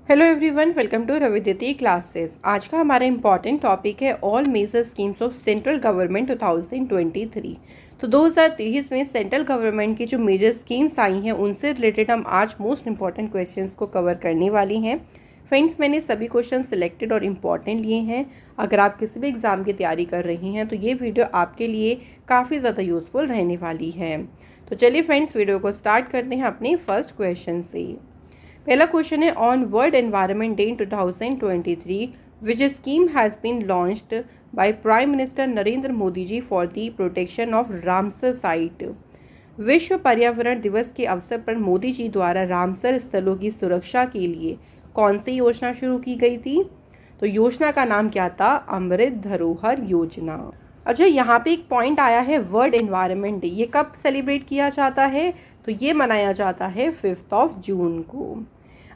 Hello everyone, welcome to Raviditi classes. आज का हमारा इम्पॉर्टेंट टॉपिक है all major schemes of central government 2023। तो 2023 में सेंट्रल गवर्नमेंट की जो मेजर स्कीम्स आई हैं उनसे रिलेटेड हम आज मोस्ट इंपॉर्टेंट क्वेश्चंस को कवर करने वाली हैं। फ्रेंड्स, मैंने सभी क्वेश्चन सिलेक्टेड और इम्पॉर्टेंट लिए हैं। अगर आप किसी भी एग्ज़ाम की तैयारी कर रही हैं तो ये वीडियो आपके लिए काफ़ी ज़्यादा यूज़फुल रहने वाली है। तो चलिए फ्रेंड्स, वीडियो को स्टार्ट करते हैं अपने फर्स्ट क्वेश्चन से। पहला क्वेश्चन है on world environment day in 2023 which scheme has been launched by prime minister Narendra Modi ji for the protection of Ramsar site. विश्व पर्यावरण दिवस के अवसर पर मोदी जी द्वारा रामसर स्थलों की सुरक्षा के लिए कौन सी योजना शुरू की गई थी? तो योजना का नाम क्या था? अमृत धरोहर योजना। अच्छा, यहाँ पे एक पॉइंट आया है वर्ल्ड एनवायरनमेंट डे। ये कब सेलिब्रेट किया जाता है? तो ये मनाया जाता है 5 जून को।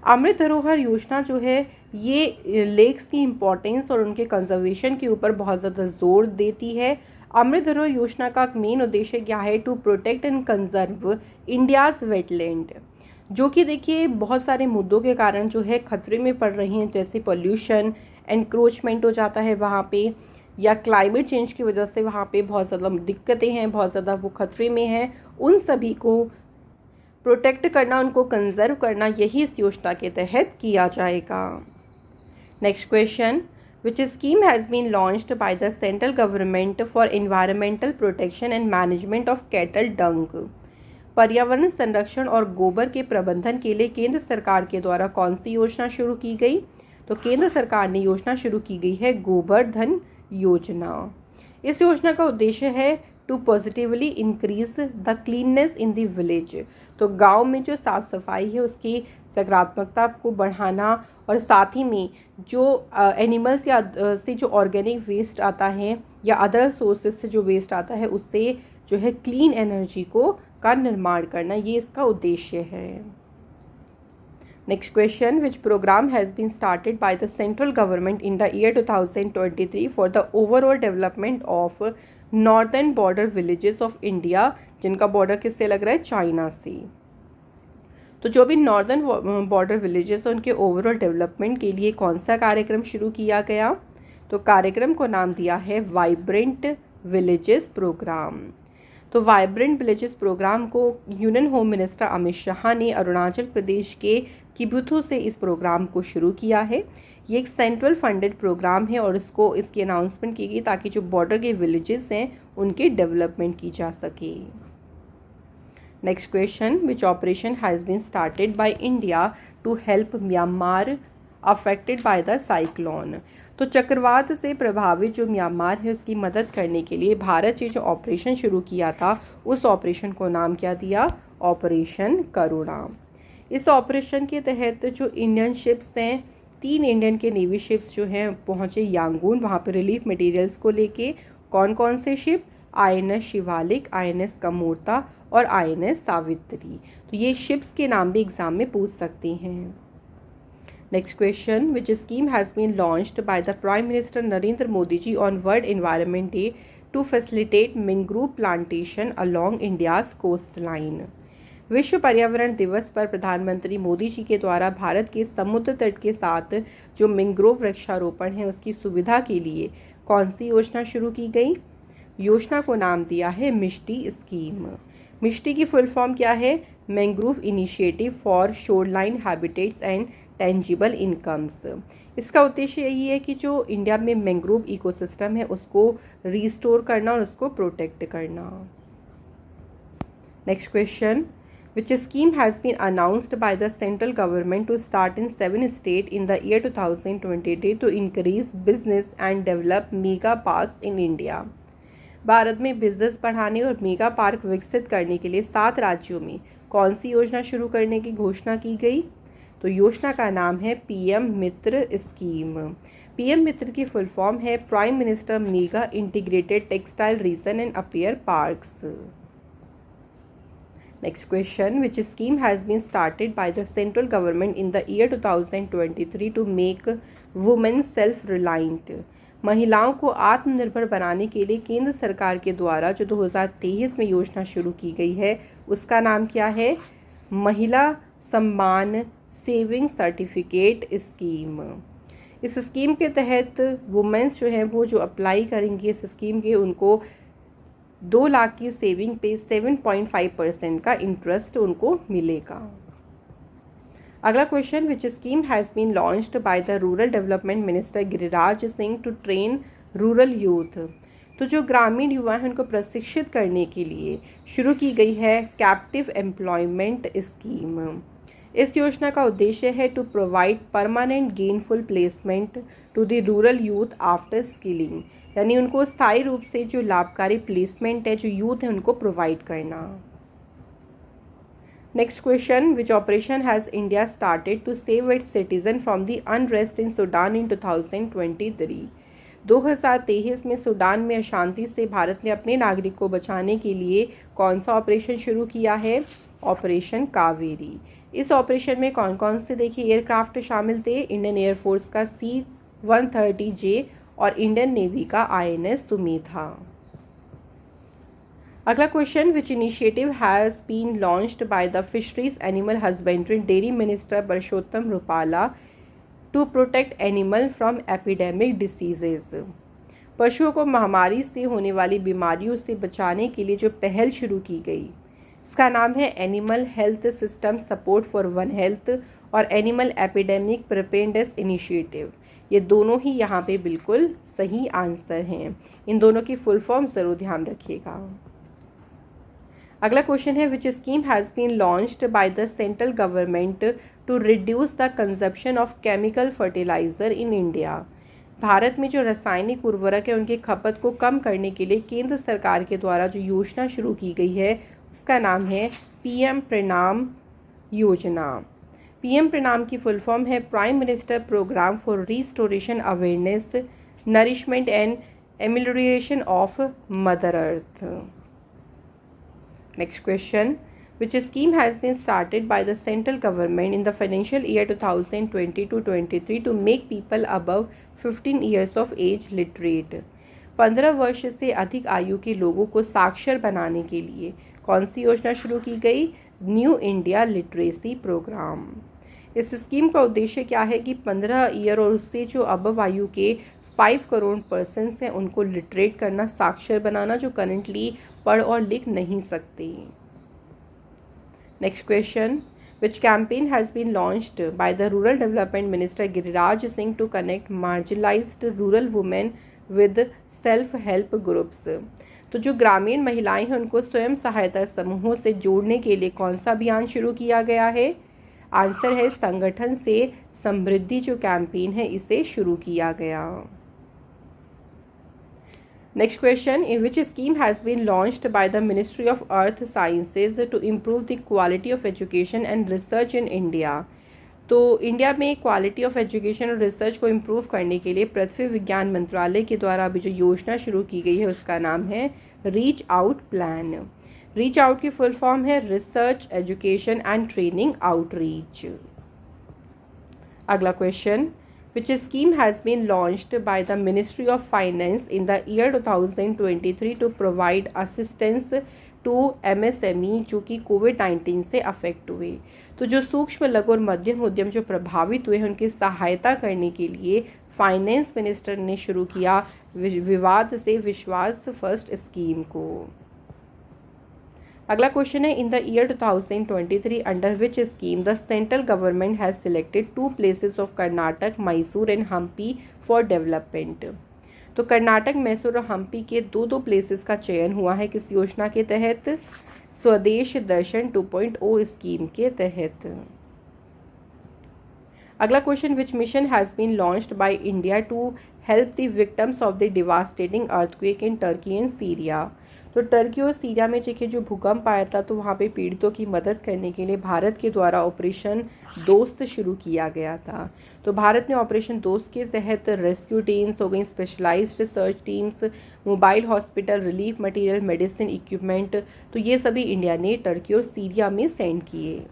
अमृत धरोहर योजना जो है ये लेक्स की इम्पोर्टेंस और उनके कंजर्वेशन के ऊपर बहुत ज़्यादा जोर देती है। अमृत धरोहर योजना का मेन उद्देश्य क्या है? To protect and conserve India's wetland, जो कि देखिए बहुत सारे मुद्दों के कारण जो है खतरे में पड़ रही हैं, जैसे पोल्यूशन, एनक्रोचमेंट हो जाता है वहाँ पे, या क्लाइमेट चेंज की वजह से वहाँ पे बहुत ज़्यादा दिक्कतें हैं, बहुत ज़्यादा वो खतरे में हैं। उन सभी को प्रोटेक्ट करना, उनको कंजर्व करना, यही इस योजना के तहत किया जाएगा। Next question, which scheme has been launched by the central government for environmental protection and management of cattle dung. पर्यावरण संरक्षण और गोबर के प्रबंधन के लिए केंद्र सरकार के द्वारा कौन सी योजना शुरू की गई? तो केंद्र सरकार ने योजना शुरू की गई है गोबर योजना। इस योजना का उद्देश्य है to positively increase the cleanness in the village. तो गांव में जो साफ़ सफाई है उसकी सकारात्मकता को बढ़ाना, और साथ ही में जो एनिमल्स या से जो ऑर्गेनिक वेस्ट आता है या अदर सोर्सेज से जो वेस्ट आता है उससे जो है क्लीन एनर्जी का निर्माण करना, ये इसका उद्देश्य है। Next question, which programme has been started by the central government in the year 2023 for the overall development of northern border villages of India, जिनका बॉर्डर किससे लग रहा है? चाइना से। तो जो भी नॉर्दर्न बॉर्डर विलेजेस हैं उनके ओवरऑल डेवलपमेंट के लिए कौन सा कार्यक्रम शुरू किया गया? तो कार्यक्रम को नाम दिया है वाइब्रेंट विलेजेस प्रोग्राम। तो वाइब्रेंट विलेजेस प्रोग्राम को union home minister Amit Shah ने अरुणाचल प्रदेश के किबुथु से इस प्रोग्राम को शुरू किया है। ये एक सेंट्रल फंडेड प्रोग्राम है और इसकी अनाउंसमेंट की गई ताकि जो बॉर्डर के विलेजेस हैं उनके डेवलपमेंट की जा सके। Next question, which operation has been started by India to help Myanmar affected by the cyclone. तो चक्रवात से प्रभावित जो म्यांमार है उसकी मदद करने के लिए भारत ने जो ऑपरेशन शुरू किया था उस ऑपरेशन को नाम क्या दिया? ऑपरेशन करुणा। इस ऑपरेशन के तहत जो इंडियन शिप्स हैं, 3 इंडियन के नेवी शिप्स जो हैं पहुँचे यांगून, वहाँ पर रिलीफ मटेरियल्स को लेके। कौन कौन से ship? INS Shivalik, INS Kamorta और INS सावित्री। तो ये शिप्स के नाम भी एग्जाम में पूछ सकते हैं। Next question, which scheme has been launched by the prime minister Narendra Modi ji on world environment day to facilitate mangrove plantation along India's coastline. विश्व पर्यावरण दिवस पर प्रधानमंत्री मोदी जी के द्वारा भारत के समुद्र तट के साथ जो मैंग्रोव वृक्षारोपण है उसकी सुविधा के लिए कौन सी योजना शुरू की गई? योजना को नाम दिया है मिष्टी स्कीम। मिष्टी की फुल फॉर्म क्या है? Mangrove initiative for shoreline habitats and tangible incomes. इसका उद्देश्य यही है कि जो इंडिया में मैंग्रोव इकोसिस्टम है उसको रिस्टोर करना और उसको प्रोटेक्ट करना। Next question, which scheme has been announced by the central government to start in 7 states in the year 2023 to increase business and develop mega parks in India। Bharat में business बढ़ाने और mega park विकसित करने के लिए 7 राज्यों में कौन सी योजना शुरू करने की घोषणा की गई? तो योजना का नाम है PM मित्र स्कीम। PM मित्र की फुल फॉर्म है prime minister mega integrated textile reason and appear parks. Next question, which scheme has been started by the central government in the year 2023 to make women self-reliant। महिलाओं को आत्मनिर्भर बनाने के लिए केंद्र सरकार के द्वारा जो 2023 में योजना शुरू की गई है उसका नाम क्या है? महिला सम्मान सेविंग सर्टिफिकेट स्कीम। इस स्कीम के तहत वुमेन्स जो हैं वो जो अप्लाई करेंगी इस स्कीम के, उनको 2 लाख की सेविंग पे 7.5% का इंटरेस्ट उनको मिलेगा। अगला question, which scheme has been launched by the rural development minister Giriraj Singh to train rural youth. तो जो ग्रामीण युवा हैं उनको प्रशिक्षित करने के लिए शुरू की गई है कैप्टिव एम्प्लॉयमेंट स्कीम। इस योजना का उद्देश्य है to provide permanent gainful placement to the rural youth after skilling, यानी उनको स्थायी रूप से जो लाभकारी प्लेसमेंट है जो यूथ है उनको प्रोवाइड करना। Next question, which operation has India started to save its citizen from the unrest in Sudan in 2023। 2023 में सूडान में अशांति से भारत ने अपने नागरिक को बचाने के लिए कौन सा ऑपरेशन शुरू किया है? ऑपरेशन कावेरी। इस ऑपरेशन में कौन कौन से देखिए एयरक्राफ्ट शामिल थे? इंडियन एयरफोर्स का C-130J और इंडियन नेवी का INS सुमेधा। अगला question, which initiative has been launched by the fisheries animal husbandry and dairy minister Parshottam Rupala to protect animal from epidemic diseases. पशुओं को महामारी से होने वाली बीमारियों से बचाने के लिए जो पहल शुरू की गई इसका नाम है animal health system support for one health और एनिमल एपिडेमिक प्रिपेयर्डनेस इनिशिएटिव। ये दोनों ही यहाँ पे बिल्कुल सही आंसर हैं। इन दोनों की फुल फॉर्म ज़रूर ध्यान रखिएगा। अगला क्वेश्चन है, which scheme has been launched by the central government to reduce the consumption of chemical fertiliser in India. Bharat में जो रासायनिक उर्वरक है उनकी खपत को कम करने के लिए केंद्र सरकार के द्वारा जो योजना शुरू की गई है उसका नाम है PM प्रणाम योजना। PM प्रणाम की फुल फॉर्म है prime minister programme for restoration awareness nourishment and amelioration of mother earth. Next question, which scheme has been started by the central government in the financial year 2020-23 to make people above 15 years of age literate? 15 वर्ष से अधिक आयु के लोगों को साक्षर बनाने के लिए कौन सी योजना शुरू की गई? New India literacy programme. इस स्कीम का उद्देश्य क्या है कि 15 ईयर और उससे जो अबव आयु के 5 करोड़ पर्सन्स हैं उनको लिटरेट करना, साक्षर बनाना, जो करंटली पढ़ और लिख नहीं सकते। Next question, which campaign has been launched by the rural development minister Giriraj Singh to connect marginalised rural women with self help groups. तो जो ग्रामीण महिलाएं हैं उनको स्वयं सहायता समूहों से जोड़ने के लिए कौन सा अभियान शुरू किया गया है? आंसर है संगठन से समृद्धि जो कैंपेन है इसे शुरू किया गया। Next question, in which scheme has been launched by the Ministry of Earth Sciences to improve the quality of education and research in India? तो इंडिया में क्वालिटी ऑफ एजुकेशन और रिसर्च को इम्प्रूव करने के लिए पृथ्वी विज्ञान मंत्रालय के द्वारा अभी जो योजना शुरू की गई है उसका नाम है reach out plan. Reach out की फुल फॉर्म है research education and training outreach. अगला question, which scheme has been launched by the Ministry of Finance in the year 2023 to provide assistance to MSME जो कि कोविड-19 से affect हुए। तो जो सूक्ष्म लघु और मध्यम उद्यम जो प्रभावित हुए हैं उनकी सहायता करने के लिए फाइनेंस मिनिस्टर ने शुरू किया विवाद से विश्वास फर्स्ट स्कीम को। अगला क्वेश्चन है, in the year 2023 under which scheme the central government has selected 2 places of Karnataka, Mysore and Hampi for development. तो कर्नाटक, मैसूर और हम्पी के 2 प्लेसेस का चयन हुआ है किस योजना के तहत? स्वदेश दर्शन 2.0 स्कीम के तहत। अगला question, which mission has been launched by India to help the victims of the devastating earthquake in Turkey and Syria. तो टर्की और सीरिया में देखिए जो भूकंप आया था तो वहाँ पे पीड़ितों की मदद करने के लिए भारत के द्वारा ऑपरेशन दोस्त शुरू किया गया था। तो भारत ने ऑपरेशन दोस्त के तहत रेस्क्यू टीम्स हो गई, specialised research teams, mobile hospital, relief material, medicine equipment, तो ये सभी इंडिया ने टर्की और सीरिया में सेंड किए।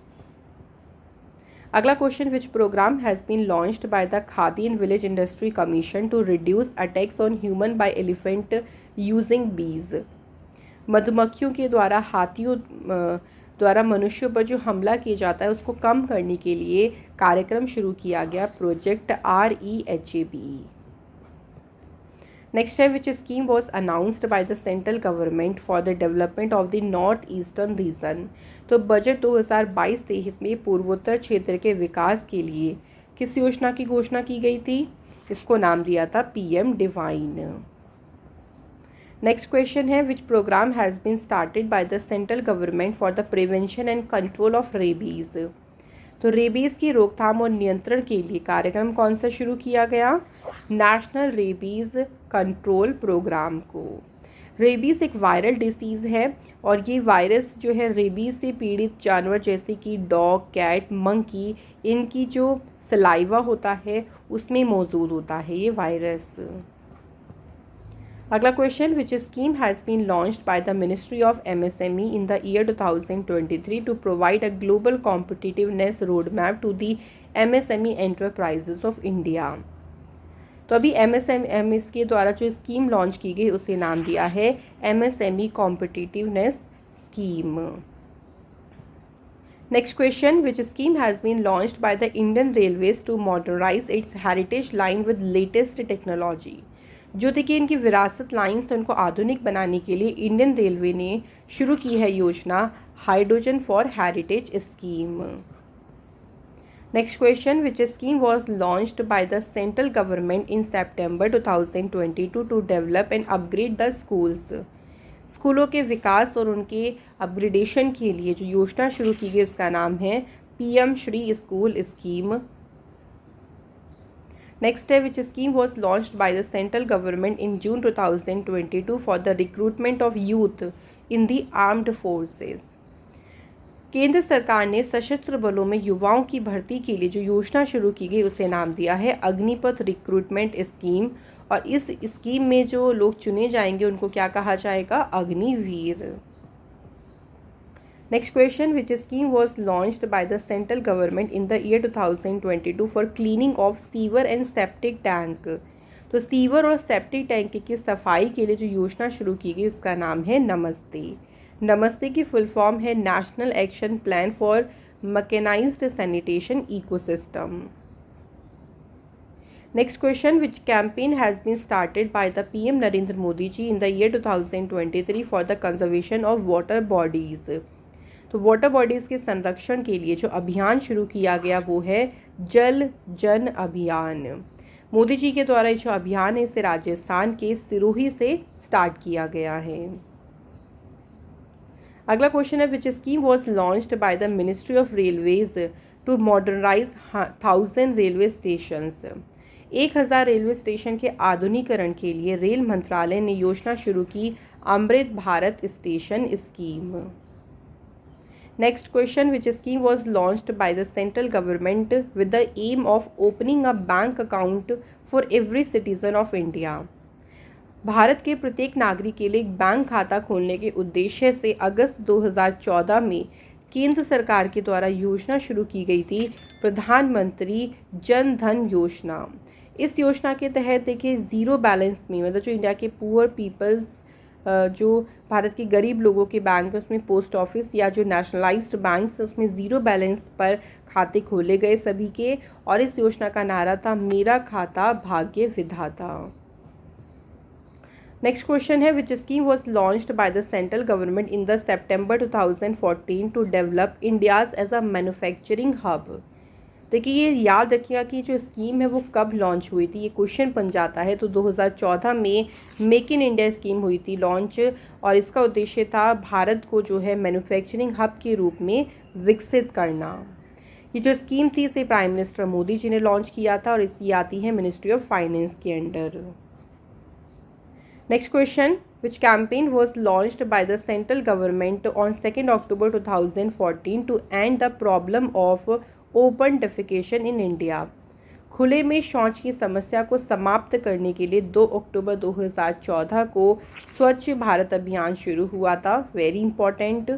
अगला question, which programme has been launched by the Khadi and village industry commission to reduce attacks on human by elephant using bees. मधुमक्खियों के द्वारा हाथियों द्वारा मनुष्यों पर जो हमला किया जाता है उसको कम करने के लिए कार्यक्रम शुरू किया गया, प्रोजेक्ट REHAPE। नेक्स्ट है which scheme was announced by the central government for the development of the north eastern region. तो बजट 2022-23 में पूर्वोत्तर क्षेत्र के विकास के लिए किस योजना की घोषणा की गई थी? इसको नाम दिया था PM डिवाइन। नेक्स्ट क्वेश्चन है which programme has been started by the central government for the prevention and control of rabies. तो रेबीज़ की रोकथाम और नियंत्रण के लिए कार्यक्रम कौन सा शुरू किया गया? नेशनल रेबीज़ कंट्रोल प्रोग्राम को। रेबीज़ एक वायरल डिसीज़ है और ये वायरस जो है रेबीज़ से पीड़ित जानवर जैसे कि डॉग, कैट, मंकी, इनकी जो सलाइवा होता है उसमें मौजूद होता है ये वायरस। अगला question which scheme has been launched by the ministry of MSME in the year 2023 to provide a global competitiveness road map to the MSME enterprises of India. तो अभी MSME के द्वारा जो स्कीम लॉन्च की गई उसे नाम दिया है MSME competitiveness scheme. Next question which scheme has been launched by the Indian railways to modernise its heritage line with latest technology. जो देखिए इनकी विरासत लाइन से उनको आधुनिक बनाने के लिए इंडियन रेलवे ने शुरू की है योजना hydrogen for heritage scheme. Next question which scheme was launched by the central government in September 2022 to develop and upgrade the schools. स्कूलों के विकास और उनके अपग्रेडेशन के लिए जो योजना शुरू की गई उसका नाम है PM Shri school scheme. Next है which scheme was launched by the central government in June 2022 for the recruitment of youth in the armed forces. केंद्र सरकार ने सशस्त्र बलों में युवाओं की भर्ती के लिए जो योजना शुरू की गई उसे नाम दिया है अग्निपथ रिक्रूटमेंट स्कीम। और इस स्कीम में जो लोग चुने जाएंगे उनको क्या कहा जाएगा? Agniveer. Next question which scheme was launched by the central government in the year 2022 for cleaning of sewer and septic tank. तो सीवर और सेप्टिक टैंक की सफाई के लिए जो योजना शुरू की गई उसका नाम है नमस्ते। नमस्ते की फुल फॉर्म है national action plan for mechanised sanitation ecosystem. Next question which campaign has been started by the PM Narendra Modi ji in the year 2023 for the conservation of water bodies. तो वाटर बॉडीज़ के संरक्षण के लिए जो अभियान शुरू किया गया वो है जल जन अभियान। मोदी जी के द्वारा जो अभियान है इसे राजस्थान के सिरोही से स्टार्ट किया गया है। अगला क्वेश्चन है which scheme was launched by the ministry of railways to modernise 1000 railway stations. 1000 railway station के आधुनिकीकरण के लिए रेल मंत्रालय ने योजना शुरू की Amrit Bharat station scheme. Next question which scheme was launched by the central government with the aim of opening a bank account for every citizen of India. Bharat के प्रत्येक नागरिक के लिए एक बैंक खाता खोलने के उद्देश्य से अगस्त 2014 में केंद्र सरकार के द्वारा योजना शुरू की गई थी प्रधानमंत्री जन धन योजना। इस योजना के तहत देखिए ज़ीरो बैलेंस में मतलब जो इंडिया के पुअर पीपल्स जो भारत के गरीब लोगों के बैंक है उसमें पोस्ट ऑफिस या जो नेशनलाइज्ड बैंक्स है उसमें ज़ीरो बैलेंस पर खाते खोले गए सभी के। और इस योजना का नारा था मेरा खाता भाग्य विधाता। नेक्स्ट क्वेश्चन है which scheme was launched by the central government in the September 2014 to develop India's as a manufacturing hub. देखिए ये याद रखिएगा कि जो स्कीम है वो कब लॉन्च हुई थी, ये क्वेश्चन बन जाता है। तो 2014 में मेक इन इंडिया स्कीम हुई थी लॉन्च और इसका उद्देश्य था भारत को जो है मैन्युफैक्चरिंग हब के रूप में विकसित करना। ये जो स्कीम थी इसे प्राइम मिनिस्टर मोदी जी ने लॉन्च किया था और इसकी आती है मिनिस्ट्री ऑफ फाइनेंस के under. Next question which campaign was launched by the central government on 2 October 2014 to end the problem of open defecation in India. खुले में शौच की समस्या को समाप्त करने के लिए 2 अक्टूबर 2014 को स्वच्छ भारत अभियान शुरू हुआ था। Very important.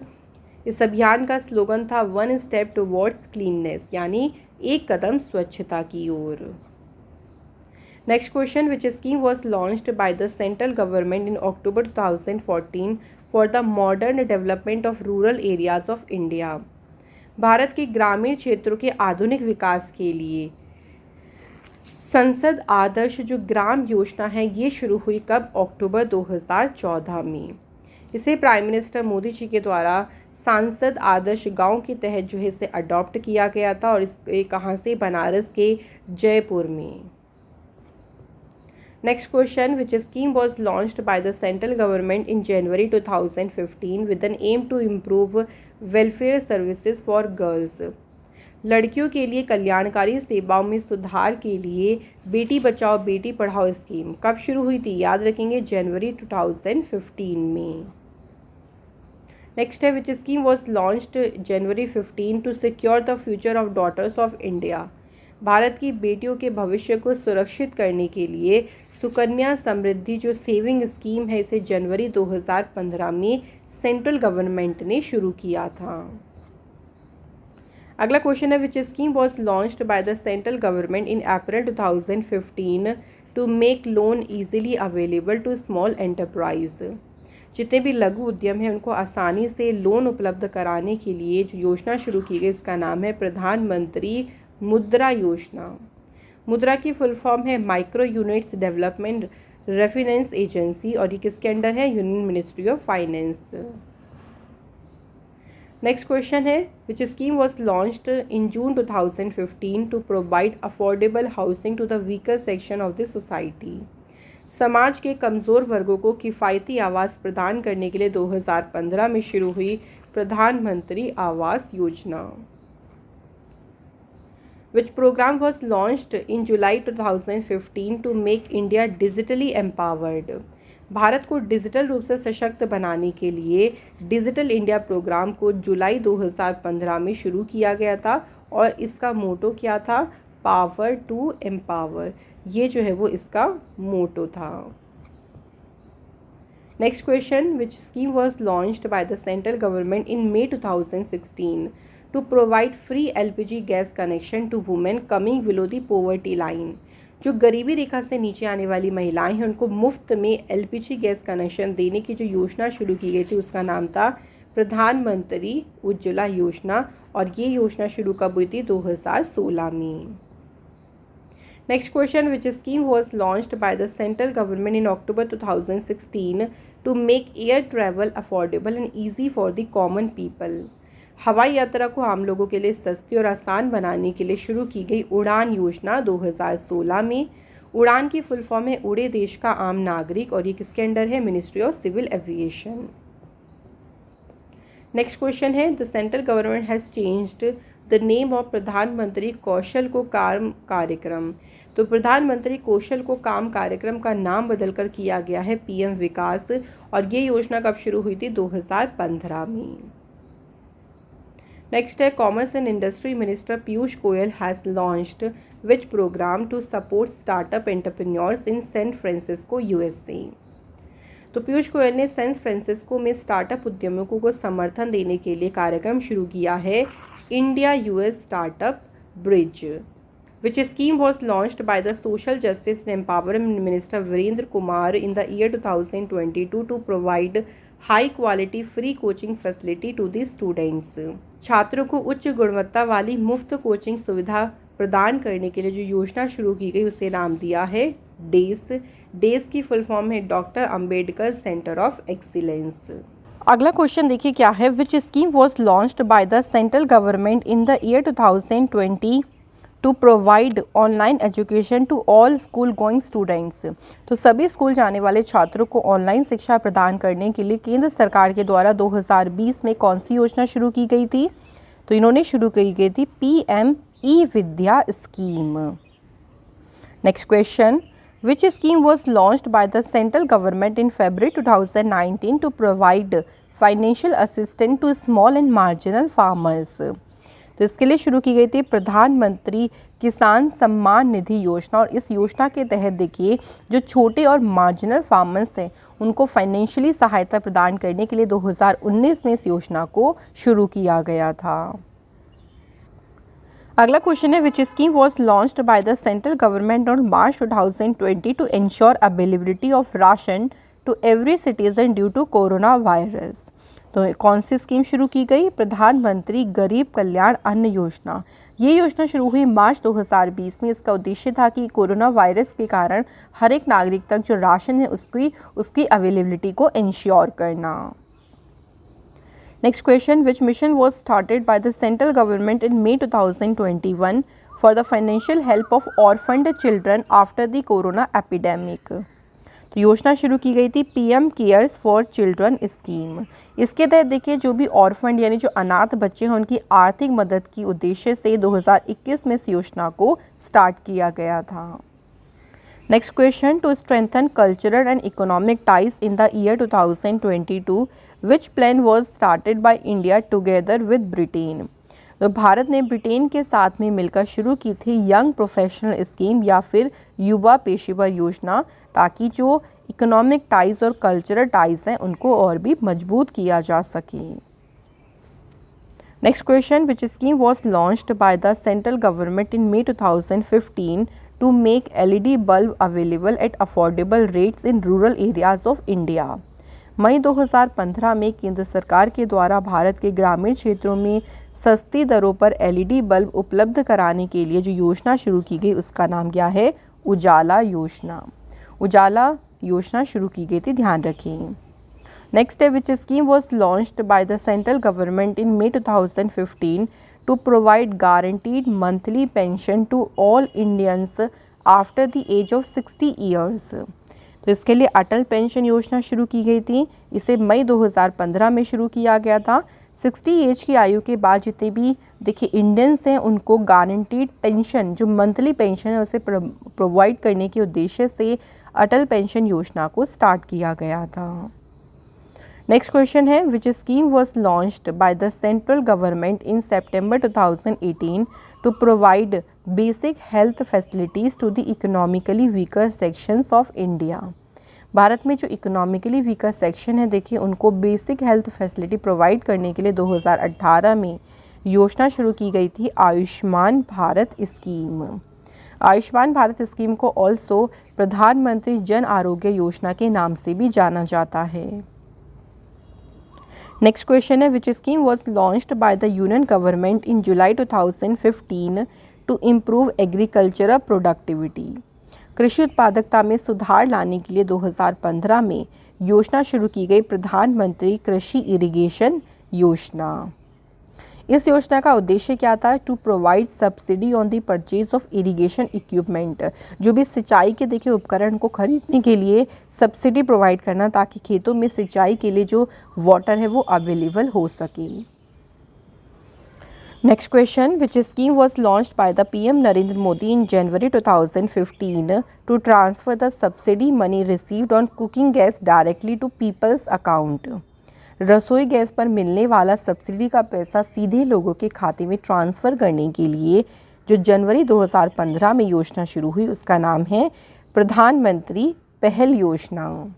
इस अभियान का स्लोगन था वन स्टेप टुवर्ड्स क्लीननेस, यानी एक कदम स्वच्छता की ओर। Next question which scheme was launched by the central government in October 2014 for the modern development of rural areas of India. Bharat के ग्रामीण क्षेत्रों के आधुनिक विकास के लिए संसद आदर्श जो ग्राम योजना है ये शुरू हुई कब? अक्टूबर 2014 में। इसे प्राइम मिनिस्टर मोदी जी के द्वारा सांसद आदर्श गांव के तहत जो है इसे अडॉप्ट किया गया था और इस कहाँ से? बनारस के जयपुर में। Next question, which scheme was launched by the central government in January 2015 with an aim to improve welfare services for girls. लड़कियों के लिए कल्याणकारी सेवाओं में सुधार के लिए बेटी बचाओ बेटी पढ़ाओ स्कीम कब शुरू हुई थी? याद रखेंगे जनवरी 2015 में। नेक्स्ट है, which scheme was launched January 15 to secure the future of daughters of India. Bharat की बेटियों के भविष्य को सुरक्षित करने के लिए सुकन्या समृद्धि जो सेविंग स्कीम है इसे जनवरी 2015 में सेंट्रल गवर्नमेंट ने शुरू किया था। अगला क्वेश्चन है, which scheme was launched by the central government in April 2015 to make loan easily available to small enterprise. जितने भी लघु उद्यम हैं उनको आसानी से लोन उपलब्ध कराने के लिए जो योजना शुरू की गई उसका नाम है प्रधानमंत्री मुद्रा योजना। मुद्रा की फुल फॉर्म है micro units development refinance agency और ये किसके अंडर है? Union ministry of finance. Next question है, which scheme was launched in June 2015 to provide affordable housing to the weaker section of the society. समाज के कमज़ोर वर्गों को किफ़ायती आवास प्रदान करने के लिए 2015 में शुरू हुई प्रधानमंत्री Awas Yojana. Which program was launched in July 2015 to make India digitally empowered? Bharat को डिजिटल रूप से सशक्त बनाने के लिए डिजिटल इंडिया प्रोग्राम को जुलाई 2015 में शुरू किया गया था और इसका मोटो क्या था? Power to empower. ये जो है वो इसका मोटो था। Next question, which scheme was launched by the central government in May 2016 to provide free LPG gas connection to women coming below the poverty line. जो गरीबी रेखा से नीचे आने वाली महिलाएं हैं उनको मुफ्त में LPG गैस कनेक्शन देने की जो योजना शुरू की गई थी उसका नाम था प्रधानमंत्री उज्ज्वला योजना और ये योजना शुरू कब हुई थी? 2016 में। Next question, which scheme was launched by the central government in October 2016 to make air travel affordable and easy for the common people. हवाई यात्रा को आम लोगों के लिए सस्ती और आसान बनाने के लिए शुरू की गई उड़ान योजना 2016 में। उड़ान की फुल फॉर्म है उड़े देश का आम नागरिक और ये किसके अंडर है? Ministry of civil aviation. Next question है, the central government has changed the name of Pradhanmantri Kaushal को काम कार्यक्रम। तो प्रधानमंत्री कौशल को काम कार्यक्रम का नाम बदलकर किया गया है PM विकास और ये योजना कब शुरू हुई थी? 2015 में। नेक्स्ट है, commerce and industry minister Piyush Goyal has launched which programme to support startup entrepreneurs in San Francisco USA। तो पीयूष गोयल ने सैन फ्रांसिस्को में स्टार्टअप उद्यमियों को समर्थन देने के लिए कार्यक्रम शुरू किया है India US startup bridge. Which scheme was launched by the social justice and empowerment minister Virendra Kumar in the year 2022 to provide high quality free coaching facility to the students. छात्रों को उच्च गुणवत्ता वाली मुफ्त कोचिंग सुविधा प्रदान करने के लिए जो योजना शुरू की गई उसे नाम दिया है डेस। डेस की फुल फॉर्म है doctor Ambedkar centre of excellence. अगला क्वेश्चन देखिए क्या है, which scheme was launched by the central government in the year 2020 to provide online education to all school going students. तो सभी स्कूल जाने वाले छात्रों को ऑनलाइन शिक्षा प्रदान करने के लिए केंद्र सरकार के द्वारा 2020 में कौन सी योजना शुरू की गई थी? तो इन्होंने शुरू की गई थी PM eVidya scheme. Next question, which scheme was launched by the central government in February 2019 to provide financial assistance to small and marginal farmers. तो इसके लिए शुरू की गई थी प्रधानमंत्री किसान सम्मान निधि योजना और इस योजना के तहत देखिए जो छोटे और मार्जिनल फार्मर्स हैं उनको फाइनेंशियली सहायता प्रदान करने के लिए 2019 में इस योजना को शुरू किया गया था। अगला क्वेश्चन है, which scheme was launched by the central government on March 2020 to ensure availability of ration to every citizen due to corona virus. तो कौन सी स्कीम शुरू की गई? प्रधानमंत्री गरीब कल्याण अन्न योजना। ये योजना शुरू हुई मार्च 2020 में। इसका उद्देश्य था कि कोरोना वायरस के कारण हर एक नागरिक तक जो राशन है उसकी अवेलेबिलिटी को इंश्योर करना। Next question, which mission was started by the central government in May 2021 for the financial help of orphaned children after the corona epidemic. तो योजना शुरू की गई थी PM cares for children scheme. इसके तहत देखिए जो भी ऑर्फन यानी जो अनाथ बच्चे हैं उनकी आर्थिक मदद की उद्देश्य से 2021 में इस योजना को स्टार्ट किया गया था। Next question, to strengthen cultural and economic ties in the year 2022 which plan was started by India together with Britain. तो भारत ने ब्रिटेन के साथ में मिलकर शुरू की थी यंग प्रोफेशनल स्कीम या फिर युवा पेशेवर योजना, ताकि जो इकोनॉमिक टाइज और कल्चरल टाइज हैं उनको और भी मजबूत किया जा सके। Next question, which scheme was launched by the central government in May 2015 to make LED bulb available at affordable rates in rural areas of India. मई 2015 में केंद्र सरकार के द्वारा भारत के ग्रामीण क्षेत्रों में सस्ती दरों पर LED बल्ब उपलब्ध कराने के लिए जो योजना शुरू की गई उसका नाम क्या है? उजाला योजना। उजाला योजना शुरू की गई थी, ध्यान रखें। नेक्स्ट है, which scheme was launched by the central government in May 2015 to provide guaranteed monthly pension to all Indians after the age of 60 years. तो इसके लिए अटल पेंशन योजना शुरू की गई थी। इसे मई 2015 में शुरू किया गया था। 60 एज की आयु के बाद जितने भी देखिए इंडियंस हैं उनको गारंटीड पेंशन जो मंथली पेंशन है उसे प्रोवाइड करने के उद्देश्य से अटल पेंशन योजना को स्टार्ट किया गया था। नेक्स्ट क्वेश्चन है, which scheme was launched by the central government in September 2018 to provide basic health facilities to the economically weaker sections of India. Bharat में जो इकोनॉमिकली वीकर सेक्शन है देखिए उनको बेसिक हेल्थ फैसिलिटी प्रोवाइड करने के लिए 2018 में योजना शुरू की गई थी आयुष्मान भारत स्कीम। आयुष्मान भारत स्कीम को ऑल्सो प्रधानमंत्री जन आरोग्य योजना के नाम से भी जाना जाता है। नेक्स्ट क्वेश्चन है, which scheme was launched by the union government in July 2015 to improve agricultural productivity. कृषि उत्पादकता में सुधार लाने के लिए 2015 में योजना शुरू की गई प्रधानमंत्री कृषि इरिगेशन योजना। इस योजना का उद्देश्य क्या था? To provide subsidy on the purchase of irrigation equipment. जो भी सिंचाई के देखिए उपकरण को खरीदने के लिए सब्सिडी प्रोवाइड करना, ताकि खेतों में सिंचाई के लिए जो वाटर है वो अवेलेबल हो सके। Next question, which scheme was launched by the PM Narendra Modi in January 2015 to transfer the subsidy money received on cooking gas directly to people's account. रसोई गैस पर मिलने वाला सब्सिडी का पैसा सीधे लोगों के खाते में ट्रांसफ़र करने के लिए जो जनवरी 2015 में योजना शुरू हुई उसका नाम है प्रधानमंत्री पहल योजना।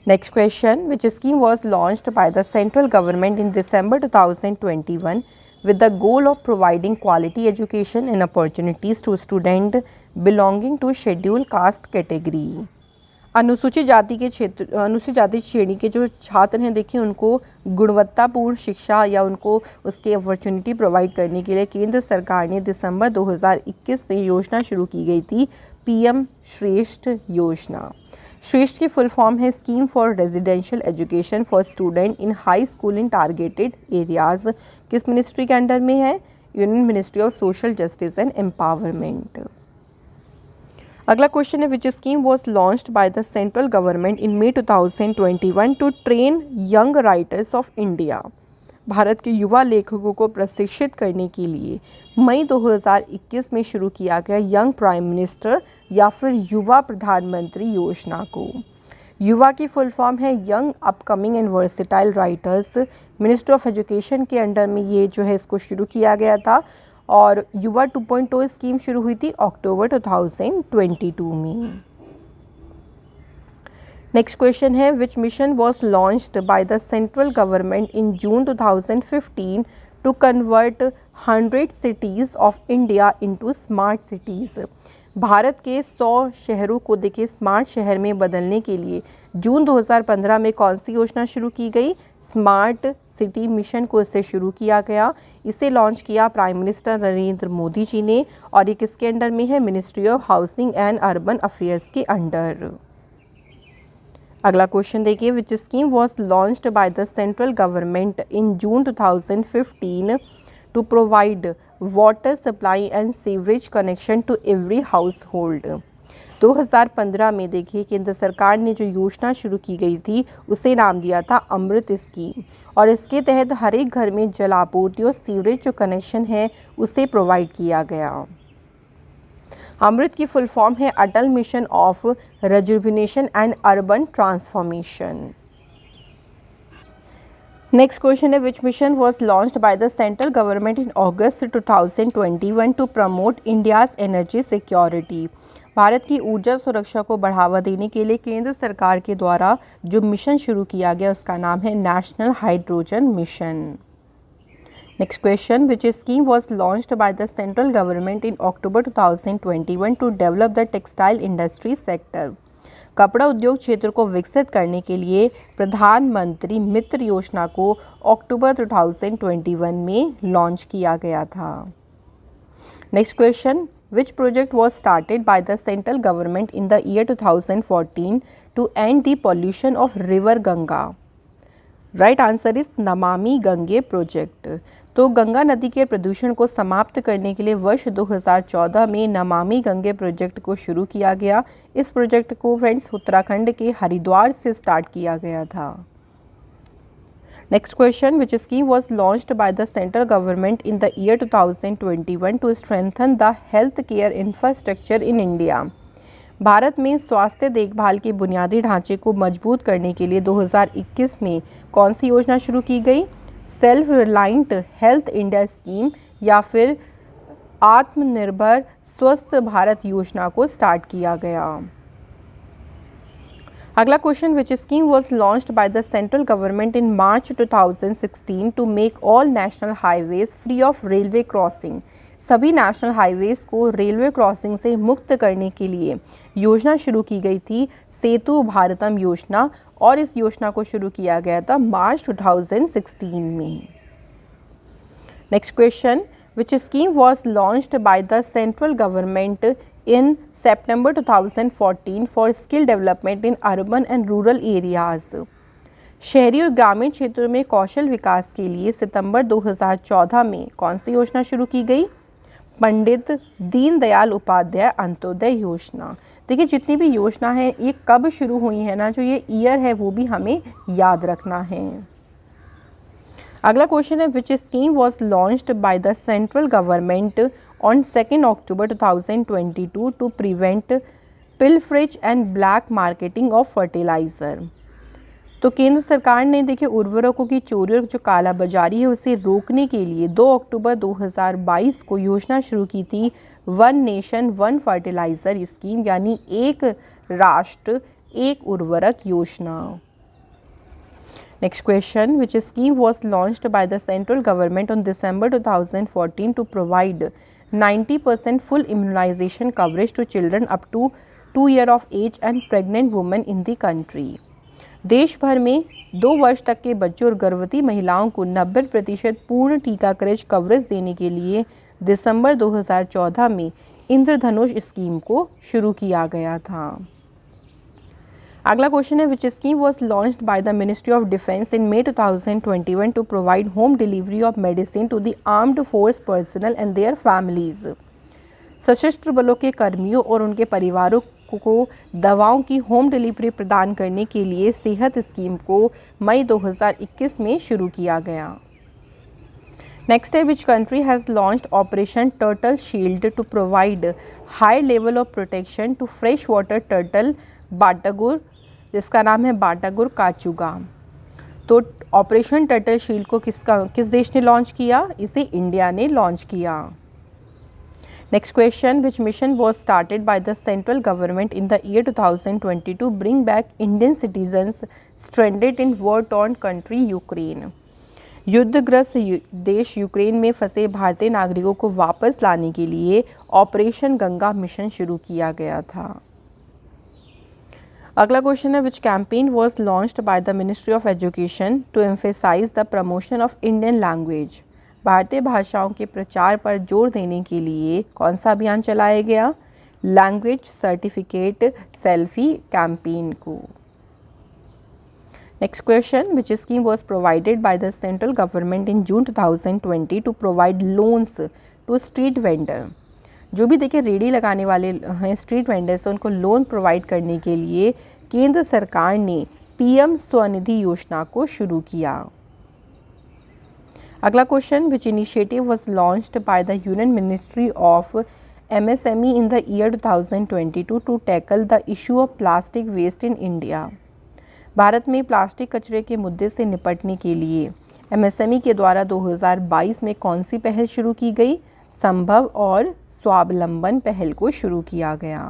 Next question, which scheme was launched by the central government in December 2021 with the goal of providing quality education and opportunities to students belonging to scheduled caste category। अनुसूचित जाति श्रेणी के जो छात्र हैं देखिए उनको गुणवत्तापूर्ण शिक्षा या उनको उसकी अपॉर्चुनिटी प्रोवाइड करने के लिए केंद्र सरकार ने दिसंबर 2021 में योजना शुरू की गई थी PM श्रेष्ठ योजना। श्रेष्ठ की फुल फॉर्म है scheme for residential education for student in high school in targeted areas. किस मिनिस्ट्री के अंडर में है? Union ministry of social justice and empowerment. अगला क्वेश्चन है, which scheme was launched by the central government in May 2021 to train young writers of India. Bharat के युवा लेखकों को प्रशिक्षित करने के लिए मई 2021 में शुरू किया गया यंग प्राइम मिनिस्टर या फिर युवा प्रधानमंत्री योजना को। युवा की फुल फॉर्म है young upcoming and versatile writers. Ministry of education के अंडर में ये जो है इसको शुरू किया गया था और युवा 2.0 स्कीम शुरू हुई थी अक्टूबर 2022 में। नेक्स्ट क्वेश्चन है, which mission was launched by the central government in June 2015 to convert 100 cities of India into smart cities. Bharat के 100 शहरों को देखिए स्मार्ट शहर में बदलने के लिए जून 2015 में कौन सी योजना शुरू की गई? स्मार्ट सिटी मिशन को इससे शुरू किया गया। इसे लॉन्च किया प्राइम मिनिस्टर नरेंद्र मोदी जी ने और ये किसके अंडर में है? Ministry of housing and urban affairs के अंडर। अगला क्वेश्चन देखिए, which scheme was launched by the central government in June 2015 to provide water supply and sewerage connection to every household. 2015 में देखिए केंद्र सरकार ने जो योजना शुरू की गई थी उसे नाम दिया था अमृत स्कीम, और इसके तहत हर एक घर में जल आपूर्ति और सीवरेज जो कनेक्शन है उसे प्रोवाइड किया गया। अमृत की फुल फॉर्म है Atal mission of rejuvenation and urban transformation. Next question है, which mission was launched by the central government in August 2021 to promote India's energy security. Bharat की ऊर्जा सुरक्षा को बढ़ावा देने के लिए केंद्र सरकार के द्वारा जो मिशन शुरू किया गया उसका नाम है national hydrogen mission. Next question, which scheme was launched by the central government in October 2021 to develop the textile industry sector. कपड़ा उद्योग क्षेत्र को विकसित करने के लिए प्रधानमंत्री मित्र योजना को अक्टूबर 2021 में लॉन्च किया गया था। Next question, which project was started by the central government in the year 2014 to end the pollution of river Ganga? Right answer is Namami Gange project. तो गंगा नदी के प्रदूषण को समाप्त करने के लिए वर्ष 2014 में नमामि गंगे प्रोजेक्ट को शुरू किया गया। इस प्रोजेक्ट को फ्रेंड्स उत्तराखंड के हरिद्वार से स्टार्ट किया गया था। Next question, which scheme was launched by the central government in the year 2021 to strengthen the health care infrastructure in India? Bharat में स्वास्थ्य देखभाल के बुनियादी ढांचे को मजबूत करने के लिए 2021 में कौन सी योजना शुरू की गई? Self reliant health India scheme या फिर आत्मनिर्भर स्वस्थ भारत योजना को स्टार्ट किया गया। अगला question, which scheme was launched by the central government in March 2016 to make all national highways free of railway crossing. सभी नेशनल हाईवेज को रेलवे क्रॉसिंग से मुक्त करने के लिए योजना शुरू की गई थी सेतु भारतम योजना, और इस योजना को शुरू किया गया था मार्च 2016 में। Next question, which scheme was launched by the central government in September 2014 for skill development in urban and rural areas। शहरी और ग्रामीण क्षेत्रों में कौशल विकास के लिए सितंबर 2014 में कौन सी योजना शुरू की गई? पंडित दीनदयाल उपाध्याय अंत्योदय योजना। देखिए जितनी भी योजना है ये कब शुरू हुई है ना, जो ये ईयर है वो भी हमें याद रखना है। अगला क्वेश्चन है, which scheme was launched by the central government on 2nd October 2022 to prevent pilferage and black marketing of fertilizer। तो केंद्र सरकार ने देखिए उर्वरकों की चोरी और जो काला बाजारी है उसे रोकने के लिए 2 अक्टूबर 2022 को योजना शुरू की थी one nation one fertiliser scheme, यानी एक राष्ट्र एक उर्वरक योजना। Next question, which scheme was launched by the central government on December 2014 to provide 90% full immunization coverage to children up to 2 years of age and pregnant women in the country। देश भर में 2 वर्ष तक के बच्चों और गर्भवती महिलाओं को 90% पूर्ण टीकाकरण कवरेज देने के लिए दिसंबर 2014 में इंद्रधनुष स्कीम को शुरू किया गया था। अगला क्वेश्चन है, which scheme was launched by the ministry of defence in May 2021 to provide home delivery of medicine to the armed force personnel and their families. सशस्त्र बलों के कर्मियों और उनके परिवारों को दवाओं की होम डिलीवरी प्रदान करने के लिए सेहत स्कीम को मई 2021 में शुरू किया गया। नेक्स्ट है, which country has launched operation turtle shield to provide high level of protection to fresh water turtle Batagur, जिसका नाम है बाटागुर काचुगा। तो ऑपरेशन टर्टल शील्ड को किस देश ने लॉन्च किया? इसे इंडिया ने लॉन्च किया। Next question, which mission was started by the central government in the year 2020 to bring back Indian citizens stranded in war torn country Ukraine. युद्धग्रस्त देश यूक्रेन में फंसे भारतीय नागरिकों को वापस लाने के लिए ऑपरेशन गंगा मिशन शुरू किया गया था। अगला क्वेश्चन है which campaign was launched by the ministry of education to emphasize the promotion of Indian language. भारतीय भाषाओं के प्रचार पर जोर देने के लिए कौन सा अभियान चलाया गया? लैंग्वेज सर्टिफिकेट सेल्फी कैंपेन को। Next question, which scheme was provided by the central government in June 2020 to provide loans to street vendor. जो भी देखिए रेडी लगाने वाले हैं स्ट्रीट वेंडर्स, उनको लोन प्रोवाइड करने के लिए केंद्र सरकार ने पीएम स्वनिधि योजना को शुरू किया। अगला question, which initiative was launched by the union ministry of MSME in the year 2022 to tackle the issue of plastic waste in India. Bharat में प्लास्टिक कचरे के मुद्दे से निपटने के लिए MSME के द्वारा 2022 में कौन सी पहल शुरू की गई? संभव और स्वावलंबन पहल को शुरू किया गया।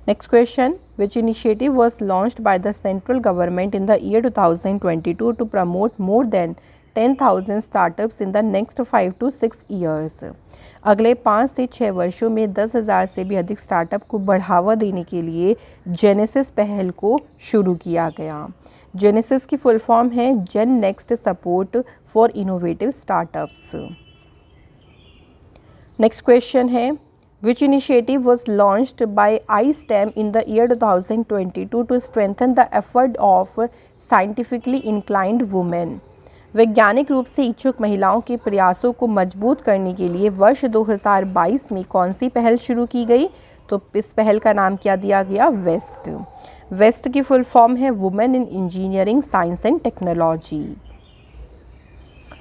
Next question, which initiative was launched by the central government in the year 2022 to promote more than 10,000 startups in the next 5 to 6 years. अगले 5 से 6 वर्षों में 10,000 से भी अधिक स्टार्टअप को बढ़ावा देने के लिए जेनेसिस पहल को शुरू किया गया। जेनेसिस की फुल फॉर्म है gen next support for innovative startups. Next question है which initiative was launched by iSTEM in the year 2022 to strengthen the effort of scientifically inclined women. वैज्ञानिक रूप से इच्छुक महिलाओं के प्रयासों को मजबूत करने के लिए वर्ष 2022 में कौन सी पहल शुरू की गई? तो इस पहल का नाम क्या दिया गया? वेस्ट। वेस्ट की फुल फॉर्म है women in engineering science and technology.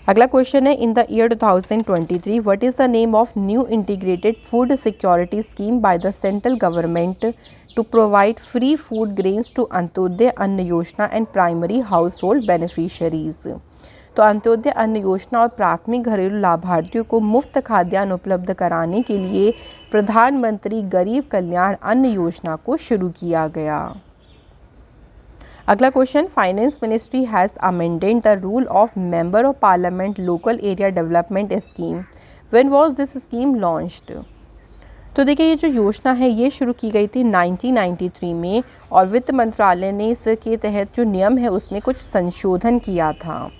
अगला क्वेश्चन है in the year 2023 what is the name of new integrated food security scheme by the central government to provide free food grains to Antyodaya Anna Yojana and primary household beneficiaries. तो अंत्योदय अन्न योजना और प्राथमिक घरेलू लाभार्थियों को मुफ्त खाद्यान्न उपलब्ध कराने के लिए प्रधानमंत्री गरीब कल्याण अन्न योजना को शुरू किया गया। अगला question, finance ministry has amended the rule of member of parliament local area development scheme. When was this scheme launched? तो देखिए ये जो योजना है ये शुरू की गई थी 1993 में और वित्त मंत्रालय ने इसके तहत जो नियम है उसमें कुछ संशोधन किया था।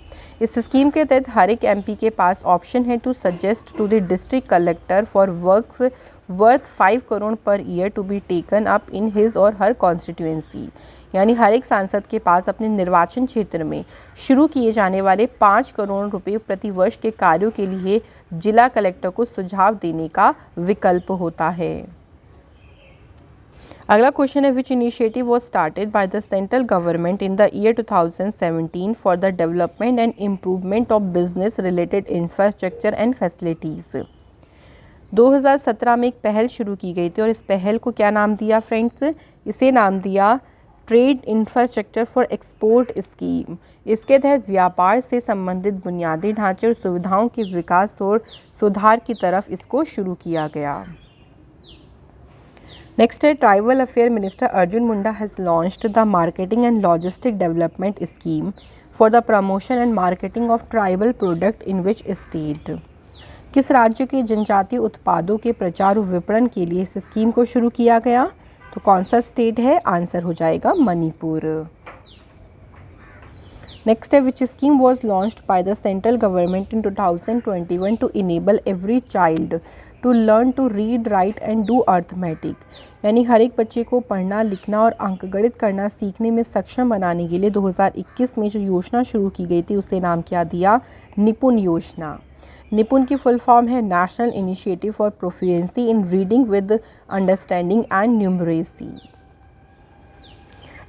इस स्कीम के तहत हर एक MP के पास ऑप्शन है to suggest to the district collector for works worth 5 crore per year to be taken up in his or her constituency. यानी हर एक सांसद के पास अपने निर्वाचन क्षेत्र में शुरू किए जाने वाले 5 करोड़ रुपए प्रति वर्ष के कार्यों के लिए जिला कलेक्टर को सुझाव देने का विकल्प होता है। अगला क्वेश्चन है which initiative was started by the central government in the year 2017 for the development and improvement of business related infrastructure and facilities. 2017 में एक पहल शुरू की गई थी और इस पहल को क्या नाम दिया फ्रेंड्स? इसे नाम दिया trade infrastructure for export scheme. इसके तहत व्यापार से संबंधित बुनियादी ढांचे और सुविधाओं के विकास और सुधार की तरफ इसको शुरू किया गया। नेक्स्ट है tribal affair minister Arjun Munda has launched the marketing and logistic development scheme for the promotion and marketing of tribal product in which state. किस राज्य के जनजातीय उत्पादों के प्रचार और विपणन के लिए इस स्कीम को शुरू किया गया? तो कौन सा स्टेट है? आंसर हो जाएगा मणिपुर। नेक्स्ट है which scheme was launched by the central government in 2021 to enable every child to learn to read write and do arithmetic. यानी हर एक बच्चे को पढ़ना लिखना और अंकगणित करना सीखने में सक्षम बनाने के लिए 2021 में जो योजना शुरू की गई थी उसे नाम क्या दिया? निपुण योजना। निपुण की फुल फॉर्म है national initiative for proficiency in reading with understanding and numeracy.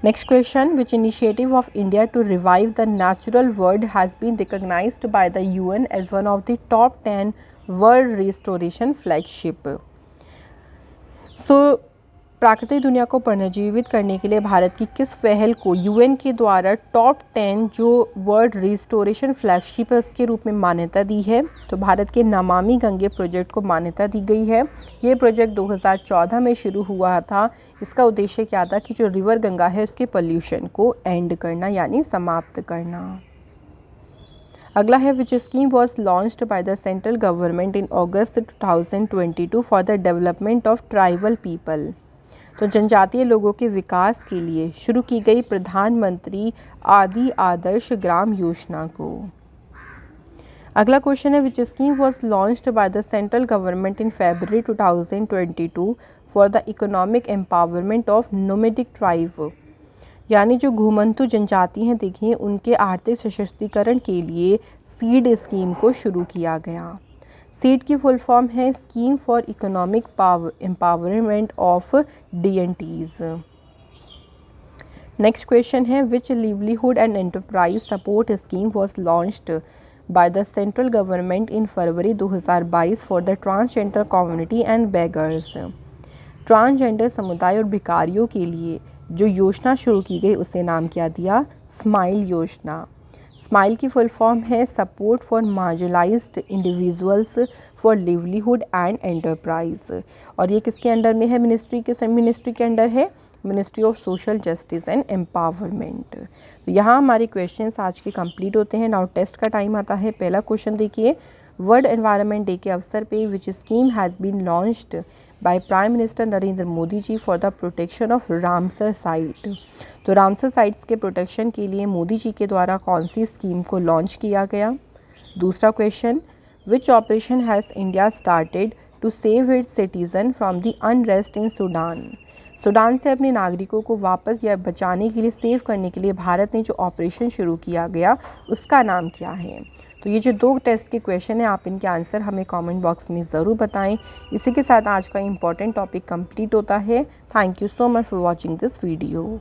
Next question, which initiative of India to revive the natural world has been recognised by the UN as one of the top 10 world restoration flagship. प्राकृतिक दुनिया को पुनर्जीवित करने के लिए भारत की किस पहल को UN के द्वारा टॉप 10 जो वर्ल्ड रिस्टोरेशन फ्लैगशिप है उसके रूप में मान्यता दी है? तो भारत के नमामि गंगे प्रोजेक्ट को मान्यता दी गई है। ये प्रोजेक्ट 2014 में शुरू हुआ था। इसका उद्देश्य क्या था कि जो रिवर गंगा है उसके पोल्यूशन को एंड करना यानी समाप्त करना। अगला है which scheme was launched by the central government in August 2022 for the development of tribal people. तो जनजातीय लोगों के विकास के लिए शुरू की गई प्रधानमंत्री आदि आदर्श ग्राम योजना को। अगला क्वेश्चन है which scheme was launched by the central government in February 2022 for the economic empowerment of nomadic tribe, यानी जो घुमंतु जनजाति हैं देखिए उनके आर्थिक सशक्तिकरण के लिए सीड स्कीम को शुरू किया गया। सीड की फुल फॉर्म है scheme for economic empowerment of DNTs। Next question है which livelihood and enterprise support scheme was launched by the central government in February 2022 for the transgender community and beggars. Transgender समुदाय और भिखारियों के लिए जो योजना शुरू की गई उसे नाम क्या दिया? स्माइल योजना। स्माइल की फुल फॉर्म है support for marginalised individuals for livelihood and enterprise, और ये किसके अंडर में है? मिनिस्ट्री के अंडर है, ministry of social justice and empowerment. तो यहाँ हमारे क्वेश्चंस आज के कंप्लीट होते हैं। नाउ टेस्ट का टाइम आता है। पहला क्वेश्चन देखिए, वर्ल्ड एनवायरनमेंट डे के अवसर पे which scheme has been launched by prime minister Narendra Modi ji for the protection of Ramsar site. तो रामसर साइट्स के प्रोटेक्शन के लिए मोदी जी के द्वारा कौन सी स्कीम को लॉन्च किया गया? दूसरा question, which operation has India started to save its citizen from the unrest in Sudan. Sudan से अपने नागरिकों को वापस या बचाने के लिए, सेव करने के लिए भारत ने जो ऑपरेशन शुरू किया गया उसका नाम क्या है? तो ये जो दो टेस्ट के क्वेश्चन हैं आप इनके आंसर हमें कमेंट बॉक्स में ज़रूर बताएं। इसी के साथ आज का इम्पॉर्टेंट टॉपिक कंप्लीट होता है। Thank you so much for watching this video.